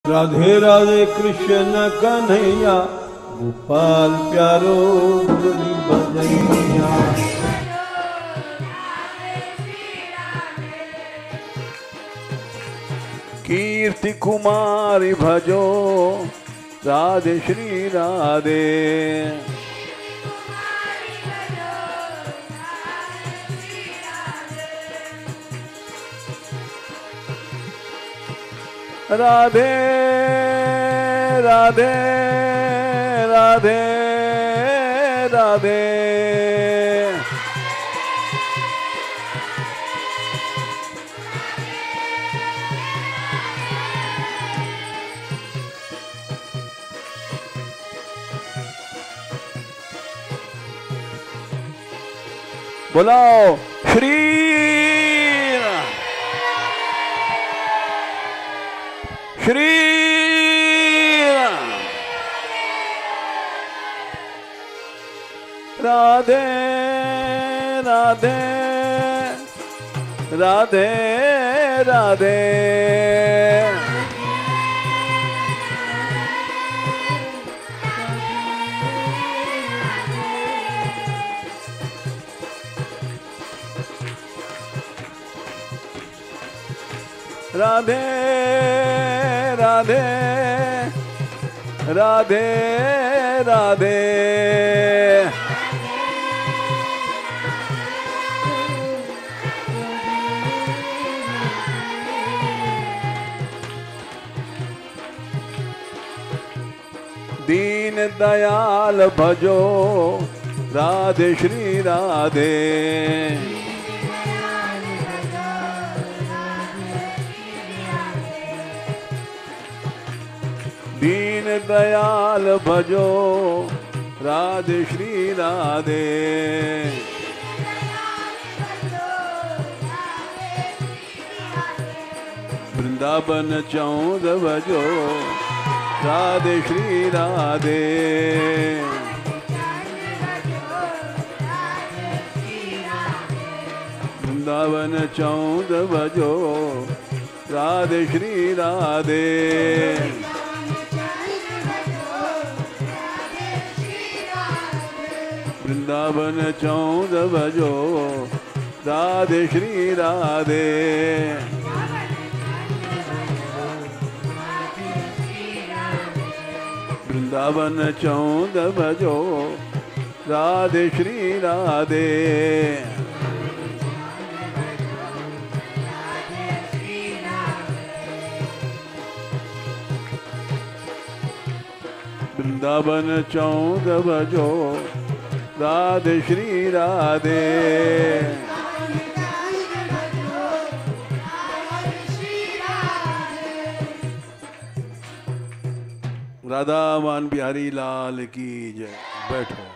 राधे राधे कृष्ण कन्हैया गोपाल प्यारो मुरली बजैया। कीर्ति कुमारी भजो राधे श्री राधे। राधे राधे राधे राधे। बुलाओ श्री श्री राधे राधे राधे राधे। राधे राधे राधे राधे। दीन दयाल भजो राधे श्री राधे। दीन दयाल भजो राधे श्री राधे। वृंदावन चौद भजो राधे श्री राधे। वृंदावन चौद भजो राधे श्री राधे। वृंदावन चौद भजो राधे श्री राधे। वृंदावन चौद भजो राधे श्री राधे। वृंदावन चौद भजो राधे श्री राधे। राधा मान बिहारी लाल की जय। बैठो।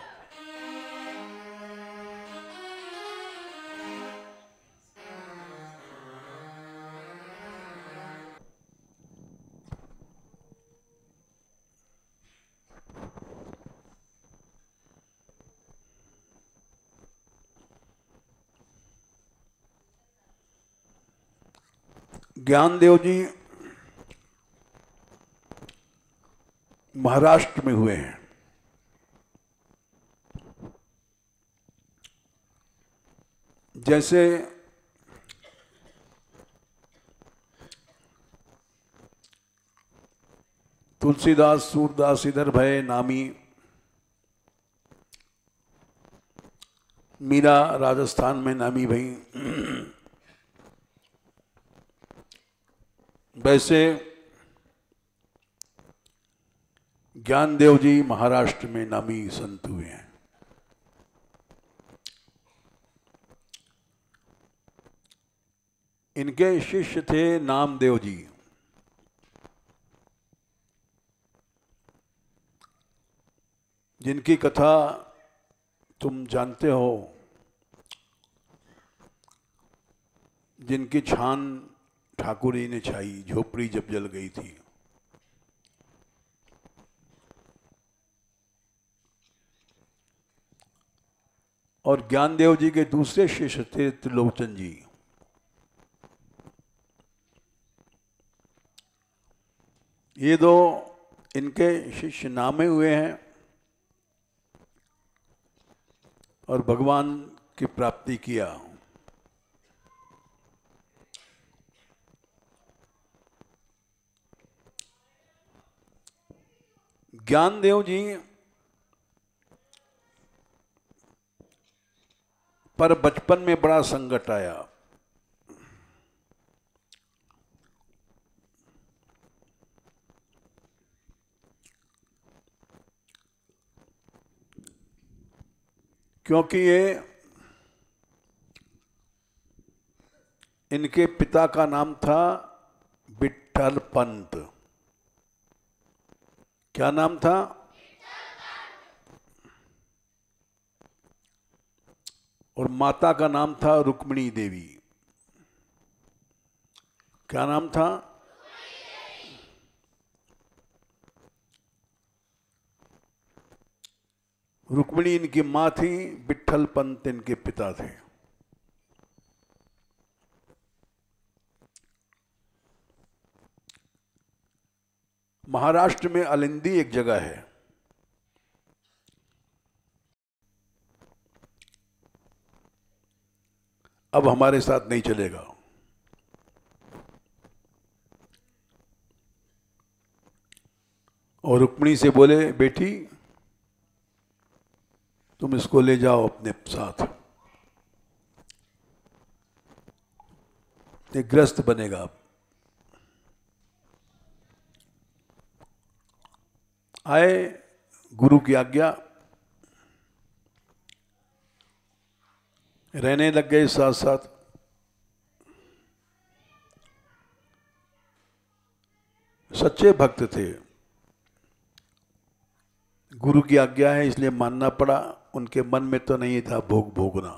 ज्ञानदेव जी महाराष्ट्र में हुए हैं। जैसे तुलसीदास सूरदास इधर भय नामी, मीरा राजस्थान में नामी भई, वैसे ज्ञानदेव जी महाराष्ट्र में नामी संत हुए हैं। इनके शिष्य थे नामदेव जी। जिनकी कथा तुम जानते हो, जिनकी छान ठाकुरी ने छाई, झोपड़ी जब जल गई थी। और ज्ञानदेव जी के दूसरे शिष्य थे त्रिलोचन जी। ये दो इनके शिष्य नामे हुए हैं और भगवान की प्राप्ति किया। ज्ञानदेव जी पर बचपन में बड़ा संकट आया। क्योंकि ये इनके पिता का नाम था विट्ठल पंत। क्या नाम था? और माता का नाम था रुक्मिणी देवी। क्या नाम था? रुक्मिणी इनकी मां थी, विट्ठल पंत इनके पिता थे। महाराष्ट्र में अलिंदी एक जगह है, अब हमारे साथ नहीं चलेगा। और रुक्मिणी से बोले, बेटी तुम इसको ले जाओ अपने साथ, ये ग्रस्त बनेगा। आए, गुरु की आज्ञा, रहने लग गए साथ साथ। सच्चे भक्त थे, गुरु की आज्ञा है इसलिए मानना पड़ा। उनके मन में तो नहीं था भोग भोगना।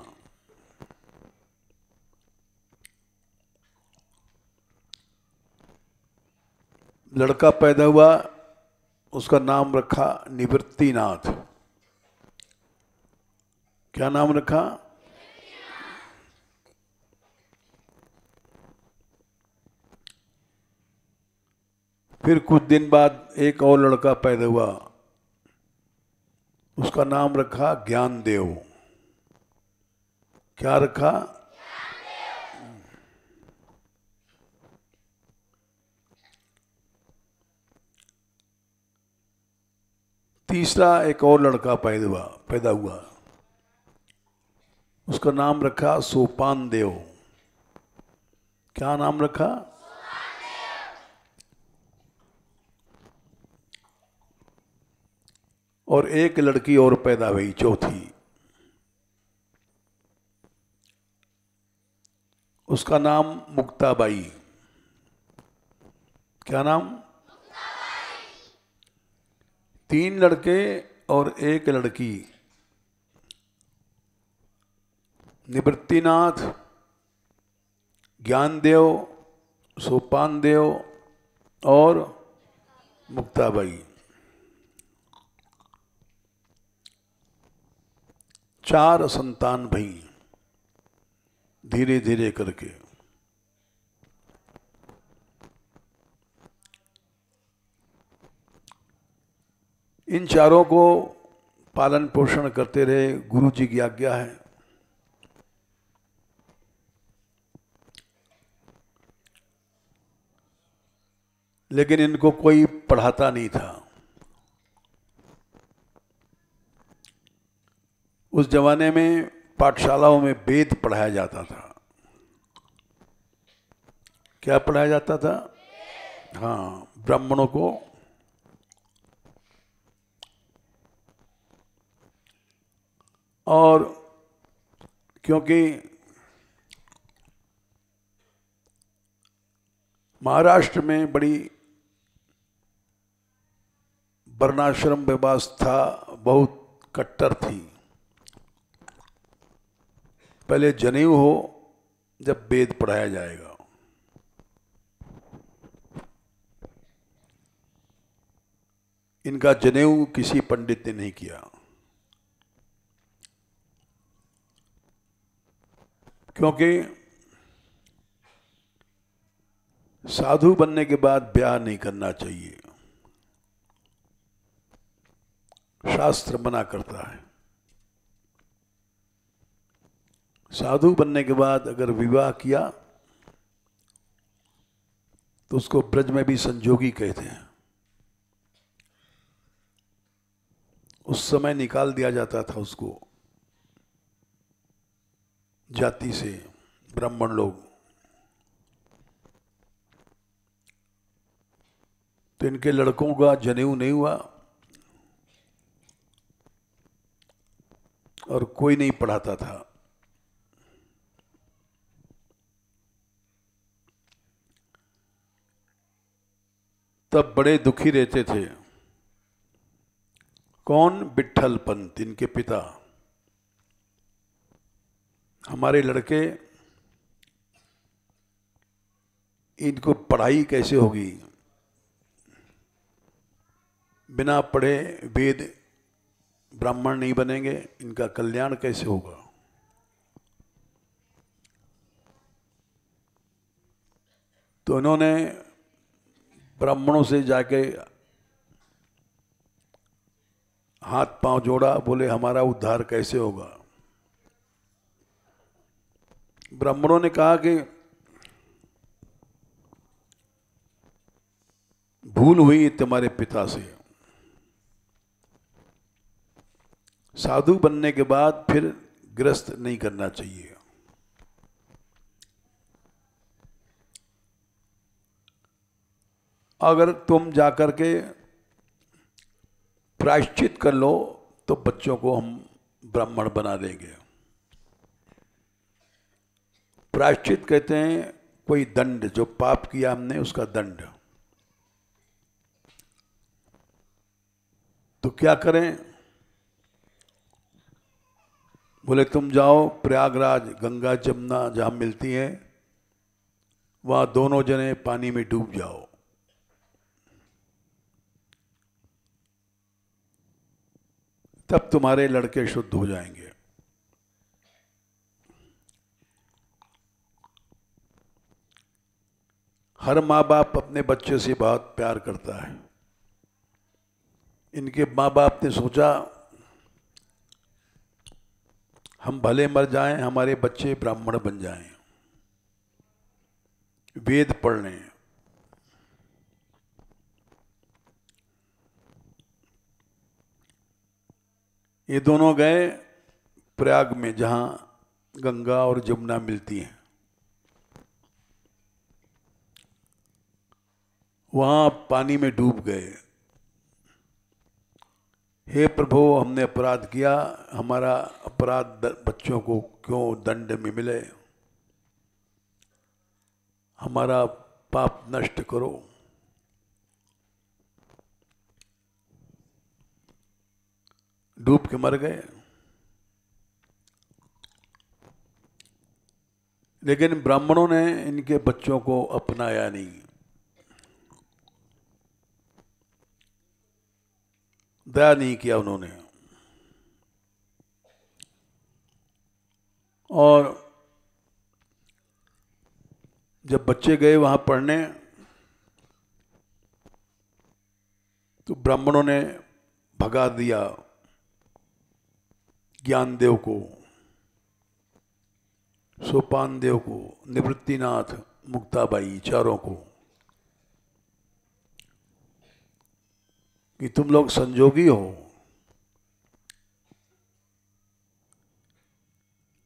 लड़का पैदा हुआ, उसका नाम रखा निवृत्तिनाथ। क्या नाम रखा? फिर कुछ दिन बाद एक और लड़का पैदा हुआ, उसका नाम रखा ज्ञानदेव। क्या रखा? तीसरा एक और लड़का पैदा हुआ, उसका नाम रखा सोपान देव। क्या नाम रखा? और एक लड़की और पैदा हुई, चौथी, उसका नाम मुक्ताबाई। क्या नाम? तीन लड़के और एक लड़की, निवृत्तिनाथ, ज्ञानदेव, सोपानदेव और मुक्ताबाई। चार संतान भई धीरे धीरे करके। इन चारों को पालन पोषण करते रहे, गुरु जी की आज्ञा है। लेकिन इनको कोई पढ़ाता नहीं था। उस जमाने में पाठशालाओं में वेद पढ़ाया जाता था। क्या पढ़ाया जाता था? हाँ, ब्राह्मणों को। और क्योंकि महाराष्ट्र में बड़ी वर्णाश्रम व्यवस्था बहुत कट्टर थी। पहले जनेऊ हो जब वेद पढ़ाया जाएगा। इनका जनेऊ किसी पंडित ने नहीं किया, क्योंकि साधु बनने के बाद ब्याह नहीं करना चाहिए। शास्त्र मना करता है। साधु बनने के बाद अगर विवाह किया तो उसको ब्रज में भी संजोगी कहते हैं। उस समय निकाल दिया जाता था उसको जाति से, ब्राह्मण लोग। तो इनके लड़कों का जनेऊ नहीं हुआ और कोई नहीं पढ़ाता था। तब बड़े दुखी रहते थे। कौन? विट्ठल पंत, इनके पिता। हमारे लड़के, इनको पढ़ाई कैसे होगी? बिना पढ़े वेद ब्राह्मण नहीं बनेंगे, इनका कल्याण कैसे होगा? तो इन्होंने ब्राह्मणों से जाके हाथ पांव जोड़ा, बोले हमारा उद्धार कैसे होगा? ब्राह्मणों ने कहा कि भूल हुई तुम्हारे पिता से। साधु बनने के बाद फिर गृहस्थ नहीं करना चाहिए। अगर तुम जाकर के प्रायश्चित कर लो तो बच्चों को हम ब्राह्मण बना देंगे। प्रायश्चित कहते हैं कोई दंड, जो पाप किया हमने उसका दंड। तो क्या करें? बोले तुम जाओ प्रयागराज, गंगा जमुना जहां मिलती हैं, वहां दोनों जने पानी में डूब जाओ। तब तुम्हारे लड़के शुद्ध हो जाएंगे। हर माँ बाप अपने बच्चे से बहुत प्यार करता है। इनके माँ बाप ने सोचा हम भले मर जाएं, हमारे बच्चे ब्राह्मण बन जाएं, वेद पढ़ लें। ये दोनों गए प्रयाग में, जहां गंगा और जमुना मिलती हैं। वहां पानी में डूब गए। हे प्रभु, हमने अपराध किया, हमारा अपराध बच्चों को क्यों दंड में मिले? हमारा पाप नष्ट करो। डूब के मर गए। लेकिन ब्राह्मणों ने इनके बच्चों को अपनाया नहीं, दया नहीं किया उन्होंने। और जब बच्चे गए वहां पढ़ने, तो ब्राह्मणों ने भगा दिया ज्ञानदेव को, सोपान देव को, निवृत्तिनाथ, मुक्ताबाई, चारों को, कि तुम लोग संजोगी हो,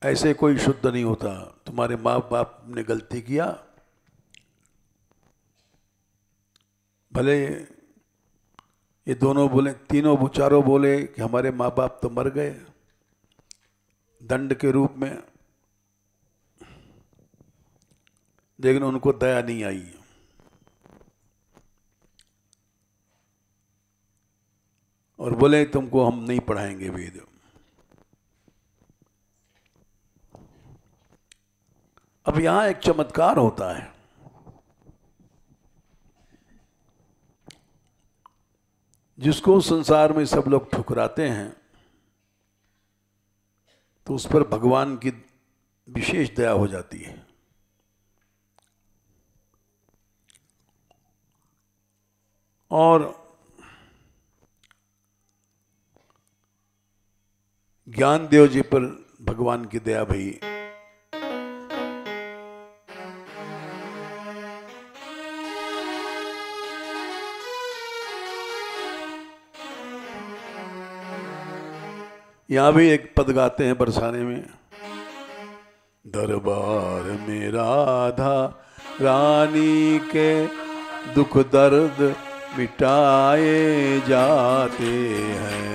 ऐसे कोई शुद्ध नहीं होता। तुम्हारे माँ बाप ने गलती किया, भले ये दोनों बोले, तीनों चारों बोले कि हमारे माँ बाप तो मर गए दंड के रूप में, लेकिन उनको दया नहीं आई। और बोले तुमको हम नहीं पढ़ाएंगे वेद। अब यहां एक चमत्कार होता है। जिसको संसार में सब लोग ठुकराते हैं, तो उस पर भगवान की विशेष दया हो जाती है। और ज्ञानदेव जी पर भगवान की दया भई। यहां भी एक पद गाते हैं बरसाने में, दरबार में राधा रानी के दुख दर्द मिटाए जाते हैं।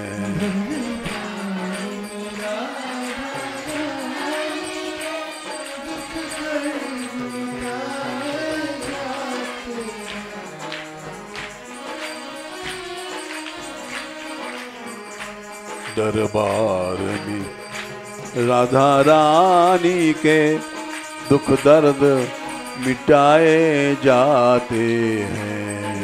दरबार में राधा रानी के दुख दर्द मिटाए जाते हैं।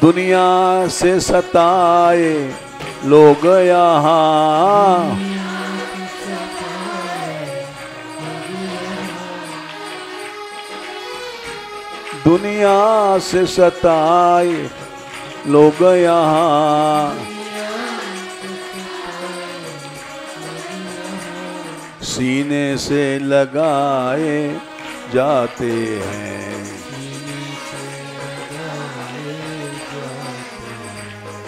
दुनिया से सताए लोग यहाँ, दुनिया से सताए लोग यहाँ, सीने से लगाए जाते हैं।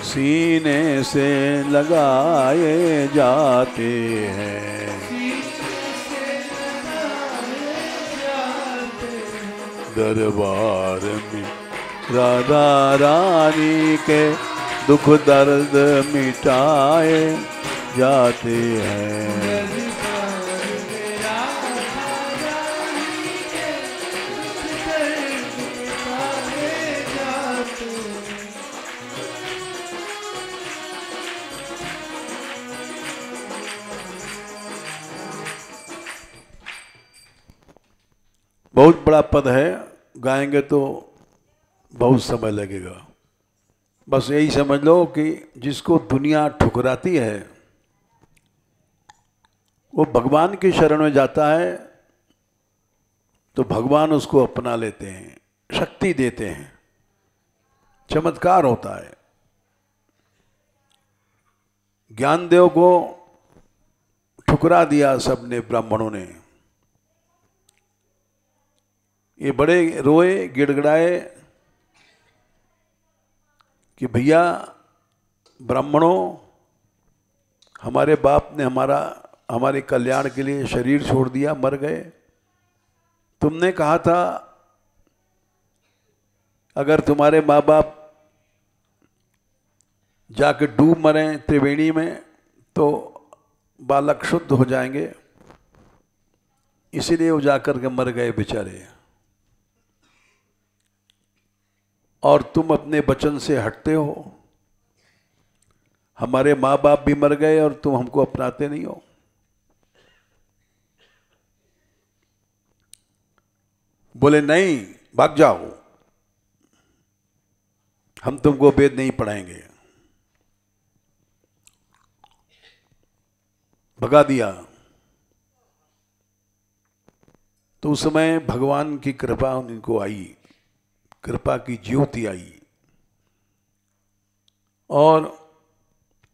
सीने से लगाए जाते हैं। दरबार में राधा रानी के दुख दर्द मिटाए जाते हैं। बहुत बड़ा पद है, गाएंगे तो बहुत समय लगेगा। बस यही समझ लो कि जिसको दुनिया ठुकराती है वो भगवान की शरण में जाता है तो भगवान उसको अपना लेते हैं, शक्ति देते हैं, चमत्कार होता है। ज्ञानदेव को ठुकरा दिया सबने, ब्राह्मणों ने। ये बड़े रोए गिड़गिड़ाए कि भैया ब्राह्मणों, हमारे बाप ने हमारे कल्याण के लिए शरीर छोड़ दिया, मर गए। तुमने कहा था अगर तुम्हारे माँ बाप जाके डूब मरें त्रिवेणी में तो बालक शुद्ध हो जाएंगे, इसीलिए वो जाकर के मर गए बेचारे। और तुम अपने वचन से हटते हो। हमारे माँ बाप भी मर गए और तुम हमको अपनाते नहीं हो। बोले नहीं, भाग जाओ, हम तुमको वेद नहीं पढ़ाएंगे। भगा दिया। तो उस समय भगवान की कृपा उनको आई, कृपा की ज्योति आई और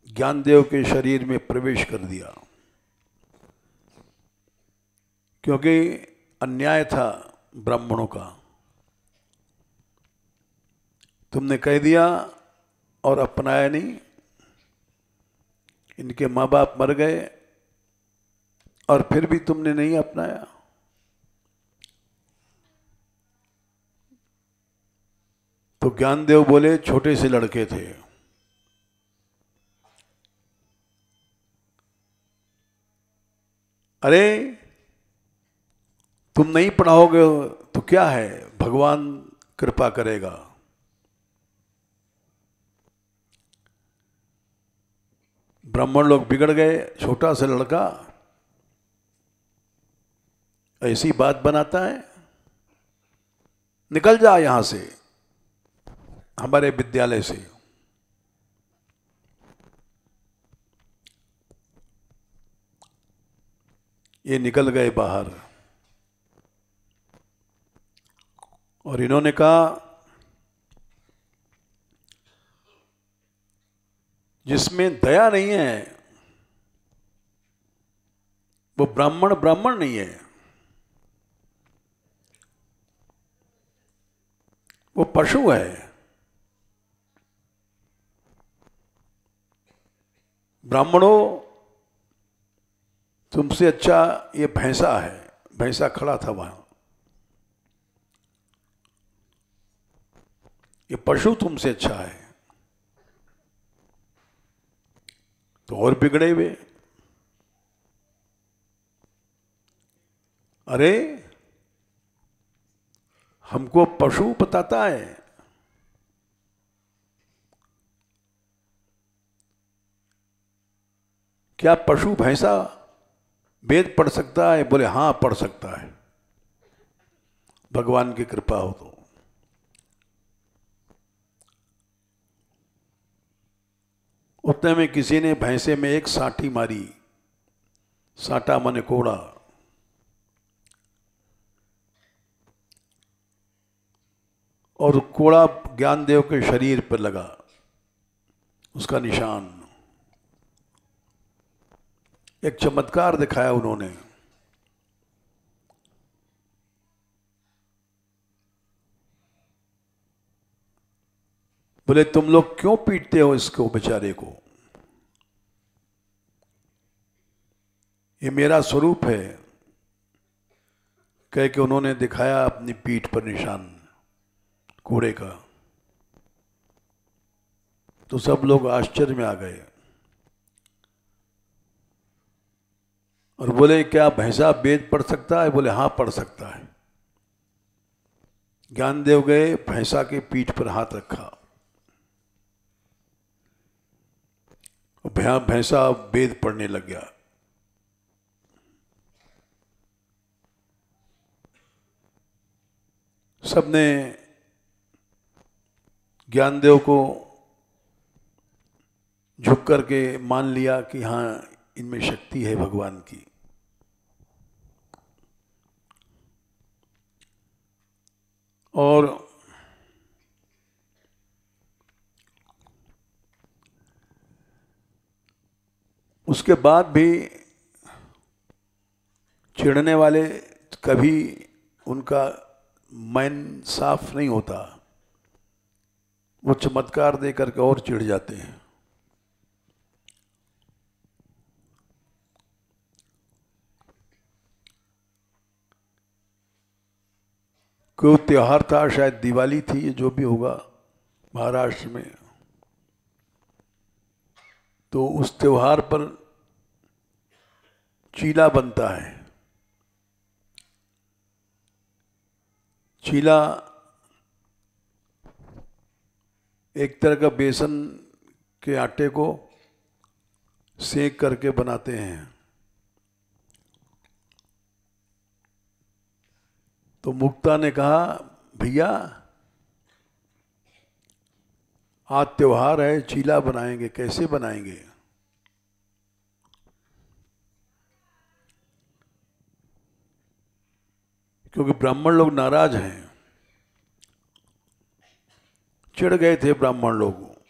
ज्ञानदेव के शरीर में प्रवेश कर दिया। क्योंकि अन्याय था ब्राह्मणों का। तुमने कह दिया और अपनाया नहीं। इनके माँ बाप मर गए और फिर भी तुमने नहीं अपनाया। तो ज्ञानदेव बोले छोटे से लड़के थे, अरे तुम नहीं पढ़ाओगे तो क्या है, भगवान कृपा करेगा। ब्राह्मण लोग बिगड़ गए। छोटा सा लड़का ऐसी बात बनाता है, निकल जा यहां से, हमारे विद्यालय से। ये निकल गए बाहर और इन्होंने कहा जिसमें दया नहीं है वो ब्राह्मण ब्राह्मण नहीं है, वो पशु है। ब्राह्मणों तुमसे अच्छा ये भैंसा है। भैंसा खड़ा था वहां। ये पशु तुमसे अच्छा है। तो और बिगड़े हुए। अरे हमको पशु बताता है। क्या पशु भैंसा वेद पढ़ सकता है? बोले हां पढ़ सकता है, भगवान की कृपा हो तो। उतने में किसी ने भैंसे में एक साठी मारी। साटा माने कोड़ा। और कोड़ा ज्ञानदेव के शरीर पर लगा, उसका निशान। एक चमत्कार दिखाया उन्होंने। बोले तुम लोग क्यों पीटते हो इसको बेचारे को? ये मेरा स्वरूप है, कह के उन्होंने दिखाया अपनी पीठ पर निशान कोड़े का। तो सब लोग आश्चर्य में आ गए और बोले क्या भैंसा वेद पढ़ सकता है? बोले हां पढ़ सकता है। ज्ञानदेव गए, भैंसा के पीठ पर हाथ रखा। भैंसा वेद पढ़ने लग गया। सबने ज्ञानदेव को झुक करके मान लिया कि हाँ इनमें शक्ति है भगवान की। और उसके बाद भी चिढ़ने वाले कभी उनका मन साफ नहीं होता। वो चमत्कार दे करके और चिढ़ जाते हैं। कोई त्योहार था, शायद दिवाली थी, जो भी होगा महाराष्ट्र में। तो उस त्योहार पर चीला बनता है। चीला एक तरह का बेसन के आटे को सेक करके बनाते हैं। तो मुक्ता ने कहा भैया आज त्योहार है, चीला बनाएंगे, कैसे बनाएंगे? क्योंकि ब्राह्मण लोग नाराज हैं। चिढ़ गए थे ब्राह्मण लोग।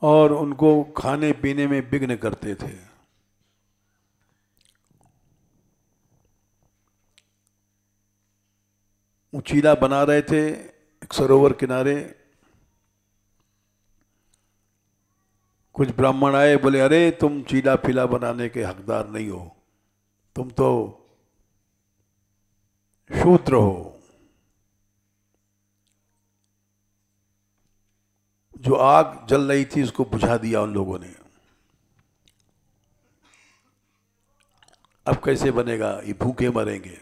और उनको खाने पीने में विघ्न करते थे। वो चीला बना रहे थे एक सरोवर किनारे। कुछ ब्राह्मण आए, बोले अरे तुम चीला फीला बनाने के हकदार नहीं हो, तुम तो शूद्र हो। जो आग जल रही थी उसको बुझा दिया उन लोगों ने। अब कैसे बनेगा, ये भूखे मरेंगे।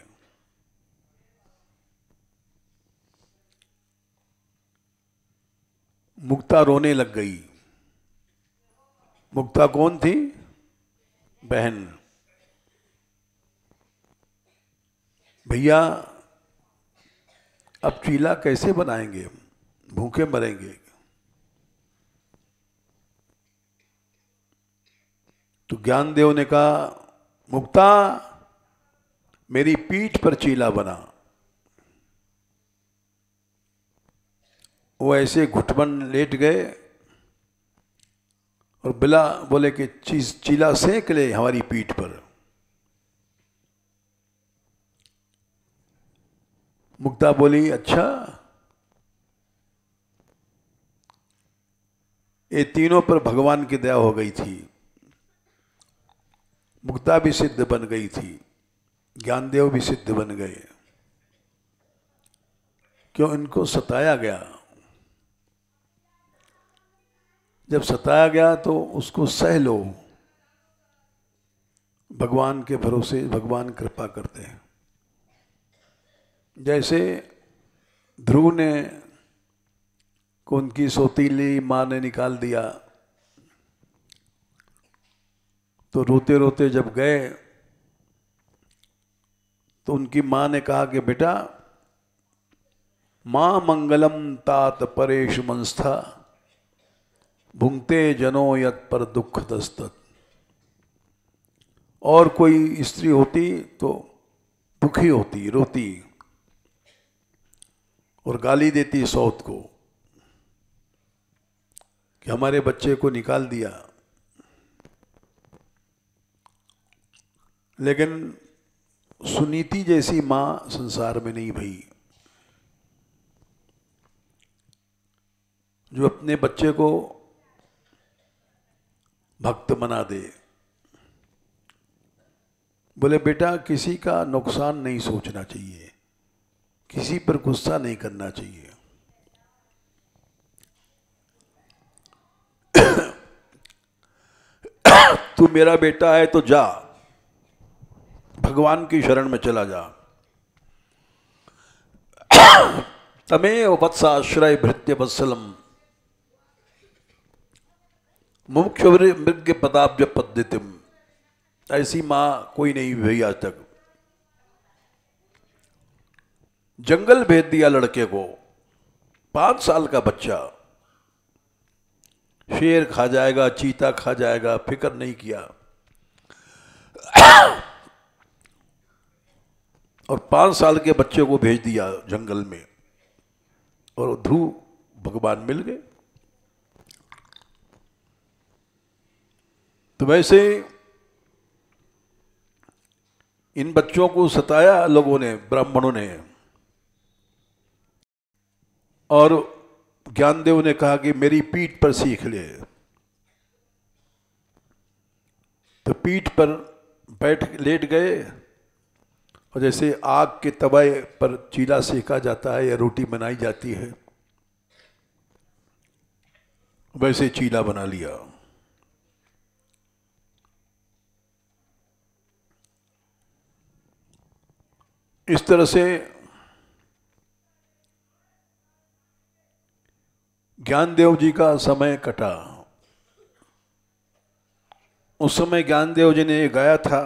मुक्ता रोने लग गई। मुक्ता कौन थी? बहन। भैया अब चीला कैसे बनाएंगे, भूखे मरेंगे। तो ज्ञानदेव ने कहा, मुक्ता मेरी पीठ पर चीला बना। वो ऐसे घुटमन लेट गए और बिला बोले कि चीला सेंक ले हमारी पीठ पर। मुक्ता बोली, अच्छा। ये तीनों पर भगवान की दया हो गई थी। मुक्ता भी सिद्ध बन गई थी, ज्ञानदेव भी सिद्ध बन गए। क्यों? इनको सताया गया। जब सताया गया तो उसको सह लो। भगवान के भरोसे भगवान कृपा करते हैं। जैसे ध्रुव ने को उनकी सौतीली माँ ने निकाल दिया, तो रोते रोते जब गए तो उनकी माँ ने कहा कि बेटा, माँ मंगलम तात परेश मंस्था भुंगते जनो यत पर दुख दस्तत। और कोई स्त्री होती तो दुखी होती, रोती और गाली देती सौत को कि हमारे बच्चे को निकाल दिया। लेकिन सुनीति जैसी मां संसार में नहीं भई, जो अपने बच्चे को भक्त बना दे। बोले, बेटा किसी का नुकसान नहीं सोचना चाहिए, किसी पर गुस्सा नहीं करना चाहिए। तू मेरा बेटा है तो जा, भगवान की शरण में चला जा। तमेव वत्साश्रय भृत्य वत्सलम मुमुक्ष मृग पदाब्ज पद्धतिम। ऐसी मां कोई नहीं हुई आज तक। जंगल भेज दिया लड़के को, 5 साल का बच्चा। शेर खा जाएगा, चीता खा जाएगा, फिक्र नहीं किया। और 5 साल के बच्चे को भेज दिया जंगल में, और ध्रुव भगवान मिल गए। तो वैसे इन बच्चों को सताया लोगों ने, ब्राह्मणों ने। और ज्ञानदेव ने कहा कि मेरी पीठ पर सीख ले। तो पीठ पर लेट गए, और जैसे आग के तवे पर चीला सेका जाता है या रोटी बनाई जाती है, वैसे चीला बना लिया। इस तरह से ज्ञानदेव जी का समय कटा। उस समय ज्ञानदेव जी ने गाया था,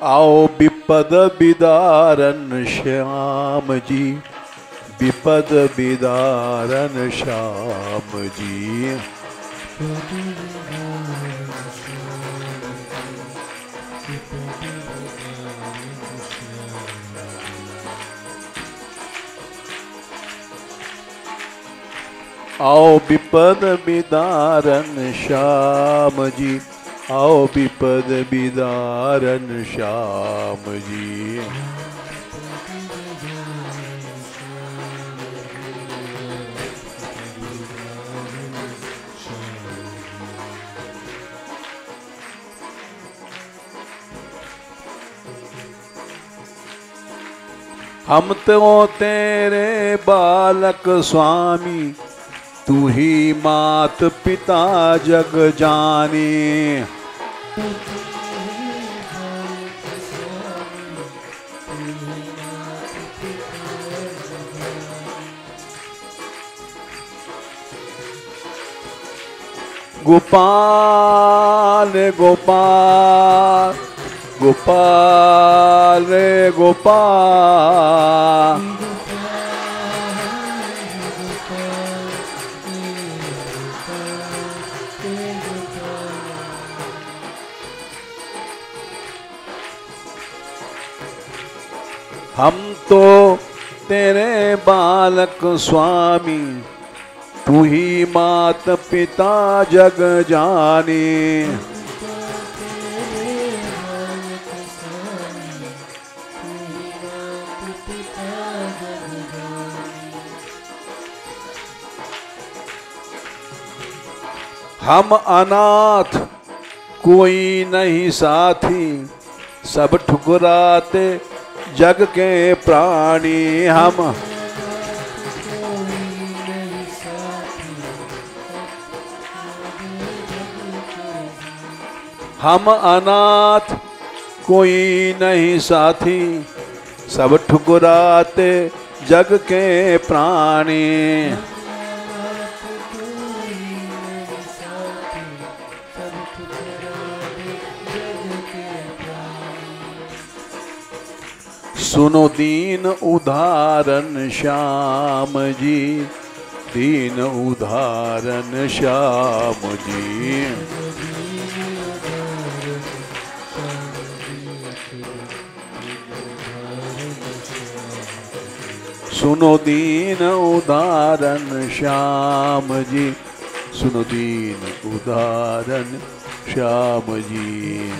आओ विपद बिदारन श्याम जी, विपद बिदारन श्याम जी। आओ विपद बिदारन श्याम जी, आओ विपद बिदारन श्याम जी। हम तो तेरे बालक स्वामी, तू ही मात पिता जग जाने। गोपाल गोपाल गोपाल रे गोपाल। हम तो तेरे बालक स्वामी, तू ही मात पिता जग जाने। हम अनाथ कोई नहीं साथी, सब ठुकराते जग के प्राणी। हम अनाथ कोई नहीं साथी, सब ठुकराते जग के प्राणी। सुनो दीन उदाहरण श्याम जी, दीन उदाहरण श्याम जी। सुनो दीन उदाहरण श्याम जी, सुनो दीन उदाहरण श्याम जी।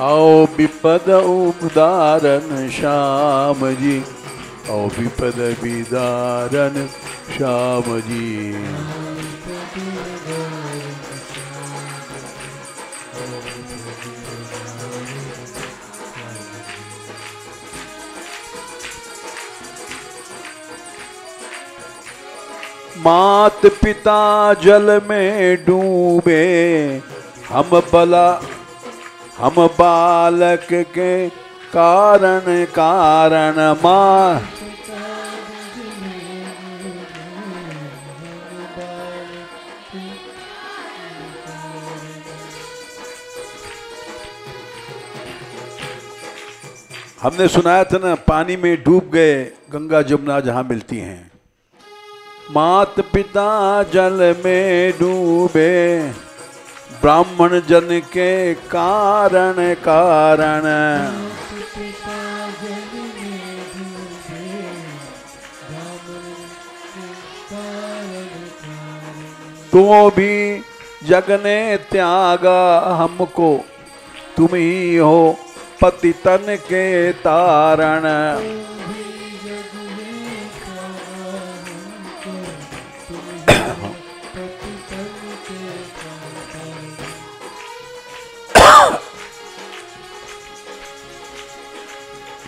आओ विपद उदाहरण श्याम जी, आओ विपद विदारण श्याम जी। मात पिता जल में डूबे, हम बालक के कारण माँ। हमने सुनाया था ना, पानी में डूब गए गंगा जमुना जहां मिलती हैं। मात पिता जल में डूबे, ब्राह्मण जन के कारण। तो भी जग ने त्यागा हमको, तुम ही हो पति तन के तारण।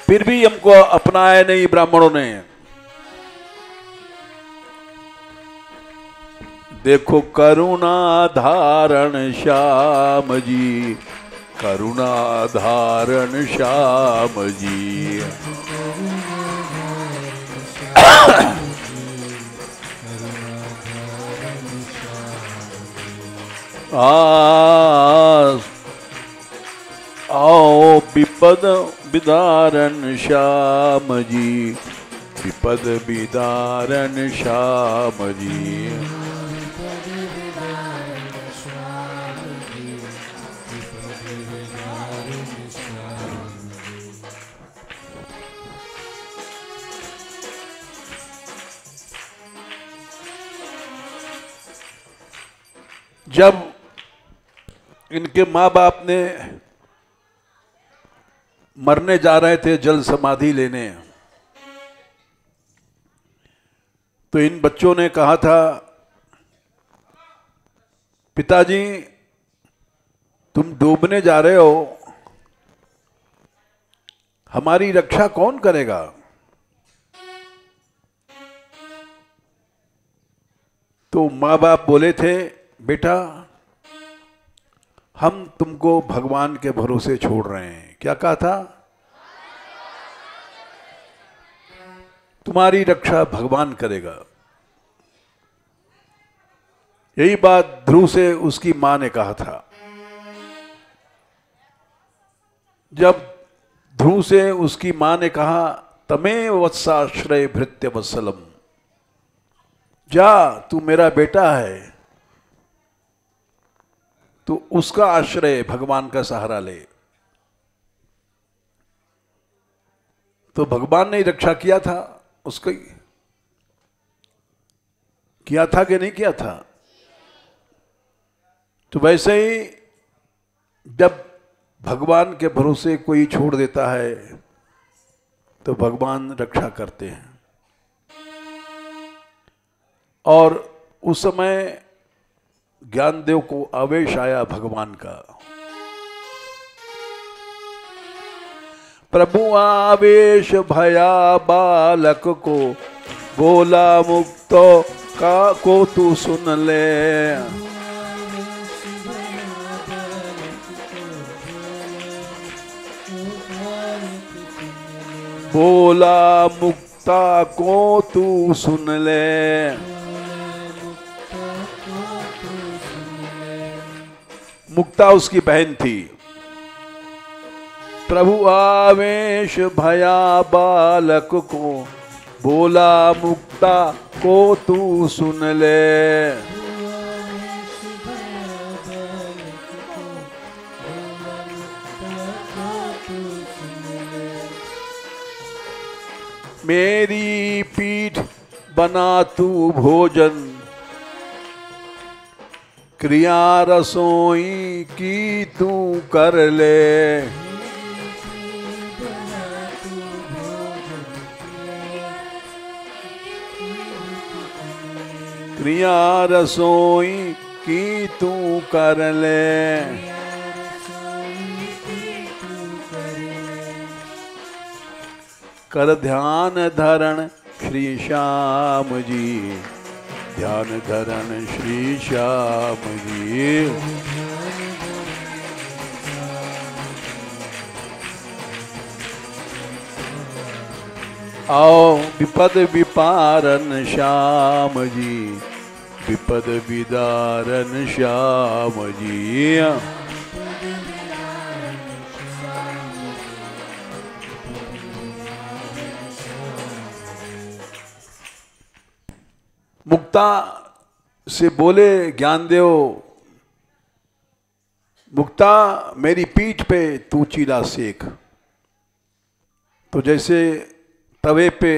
फिर भी हमको अपनाया नहीं ब्राह्मणों ने। देखो करुणा धारण श्याम जी, करुणा धारण श्याम जी। आओ विपद विदारण श्याम जी, विपद विदारण श्याम जी। जब इनके माँ बाप ने मरने जा रहे थे जल समाधि लेने, तो इन बच्चों ने कहा था, पिताजी तुम डूबने जा रहे हो, हमारी रक्षा कौन करेगा? तो माँ बाप बोले थे, बेटा हम तुमको भगवान के भरोसे छोड़ रहे हैं। क्या कहा था? तुम्हारी रक्षा भगवान करेगा। यही बात ध्रुव से उसकी मां ने कहा था। जब ध्रुव से उसकी मां ने कहा तमेव वत्साश्रय भृत्य वत्सलम, जा तू मेरा बेटा है, तो उसका आश्रय भगवान का सहारा ले। तो भगवान ने रक्षा किया था उसकी, किया था कि नहीं किया था? तो वैसे ही जब भगवान के भरोसे कोई छोड़ देता है तो भगवान रक्षा करते हैं। और उस समय ज्ञानदेव को आवेश आया भगवान का। प्रभु आवेश भया बालक को, बोला मुक्तो का को तू सुन ले। बोला मुक्ता को तू सुन ले। मुक्ता उसकी बहन थी। प्रभु आवेश भया बालक को, बोला मुक्ता को तू सुन ले। मेरी पीठ बना तू भोजन, क्रिया रसोई की तू कर ले। क्रिया रसोई की तू कर ले। कर ध्यान धरण श्री श्याम जी, ध्यान धरण श्री श्याम जी। आओ विपद विपारन श्याम जी, विपद विदारन श्याम जी। मुक्ता से बोले ज्ञानदेव, मुक्ता मेरी पीठ पे तू चीला सेक। तो जैसे तवे पे,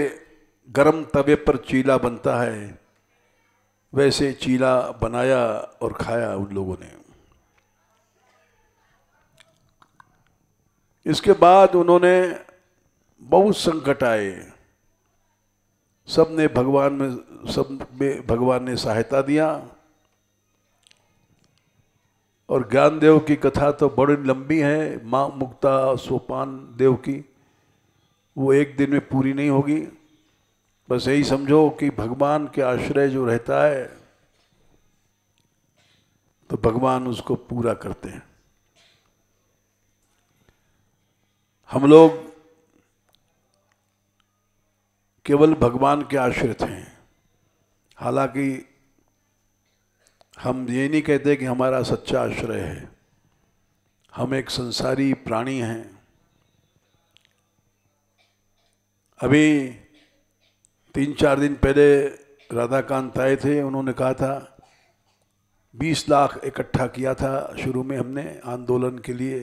गरम तवे पर चीला बनता है, वैसे चीला बनाया और खाया उन लोगों ने। इसके बाद उन्होंने बहुत संकट आए, सब में भगवान ने सहायता दिया। और ज्ञानदेव की कथा तो बड़ी लंबी है, माँ मुक्ता सोपान देव की, वो एक दिन में पूरी नहीं होगी। बस यही समझो कि भगवान के आश्रय जो रहता है तो भगवान उसको पूरा करते हैं। हम लोग केवल भगवान के आश्रित हैं। हालांकि हम ये नहीं कहते कि हमारा सच्चा आश्रय है, हम एक संसारी प्राणी हैं। अभी 3-4 दिन पहले राधाकांत आए थे, उन्होंने कहा था 20 लाख इकट्ठा किया था शुरू में हमने आंदोलन के लिए,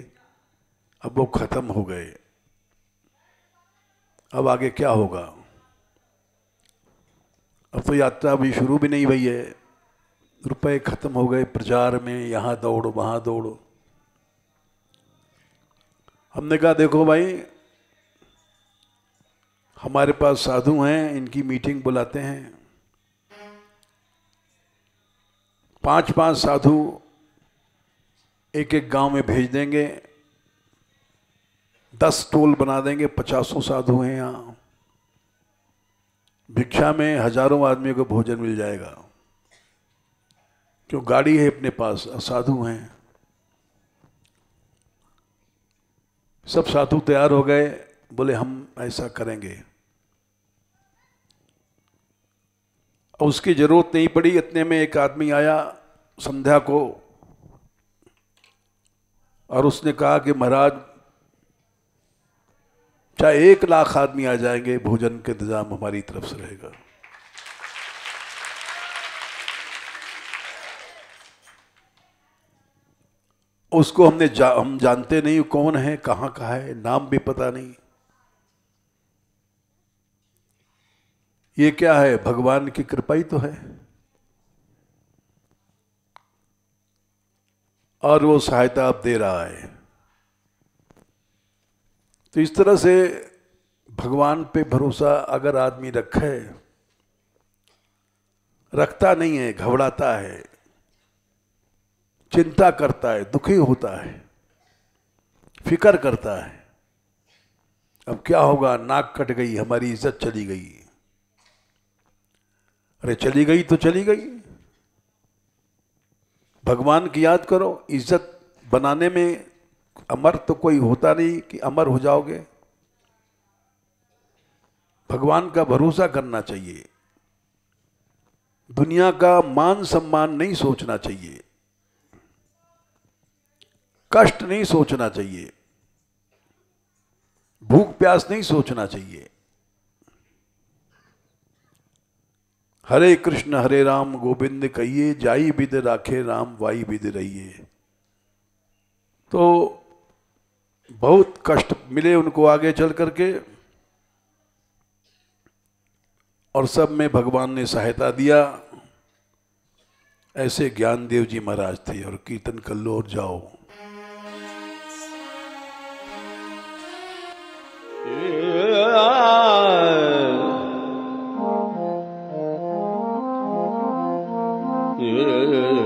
अब वो खत्म हो गए। अब आगे क्या होगा? अब तो यात्रा अभी शुरू भी नहीं हुई है, रुपए खत्म हो गए प्रचार में, यहाँ दौड़ वहाँ दौड़। हमने कहा देखो भाई, हमारे पास साधु हैं, इनकी मीटिंग बुलाते हैं, 5-5 साधु एक एक गांव में भेज देंगे, 10 टोल बना देंगे, 50 साधु हैं यहाँ, भिक्षा में हजारों आदमियों को भोजन मिल जाएगा। क्यों, गाड़ी है अपने पास, साधु हैं। सब साधु तैयार हो गए, बोले हम ऐसा करेंगे। उसकी जरूरत नहीं पड़ी। इतने में एक आदमी आया संध्या को और उसने कहा कि महाराज चाहे 1 लाख आदमी आ जाएंगे, भोजन का इंतजाम हमारी तरफ से रहेगा। उसको हम जानते नहीं कौन है, कहाँ का है, नाम भी पता नहीं। ये क्या है? भगवान की कृपा ही तो है। और वो सहायता अब दे रहा है। तो इस तरह से भगवान पे भरोसा अगर आदमी रखता नहीं है, घबराता है, चिंता करता है, दुखी होता है, फिक्र करता है, अब क्या होगा, नाक कट गई, हमारी इज्जत चली गई। अरे चली गई तो चली गई। भगवान की याद करो। इज्जत बनाने में अमर तो कोई होता नहीं कि अमर हो जाओगे। भगवान का भरोसा करना चाहिए। दुनिया का मान सम्मान नहीं सोचना चाहिए, कष्ट नहीं सोचना चाहिए, भूख प्यास नहीं सोचना चाहिए। हरे राम गोविंद कहिए, जाई बिद राखे राम वाई बिद रहिए। तो बहुत कष्ट मिले उनको आगे चल करके, और सब में भगवान ने सहायता दिया। ऐसे ज्ञानदेव जी महाराज थे। और कीर्तन कर लो और जाओ। Yeah.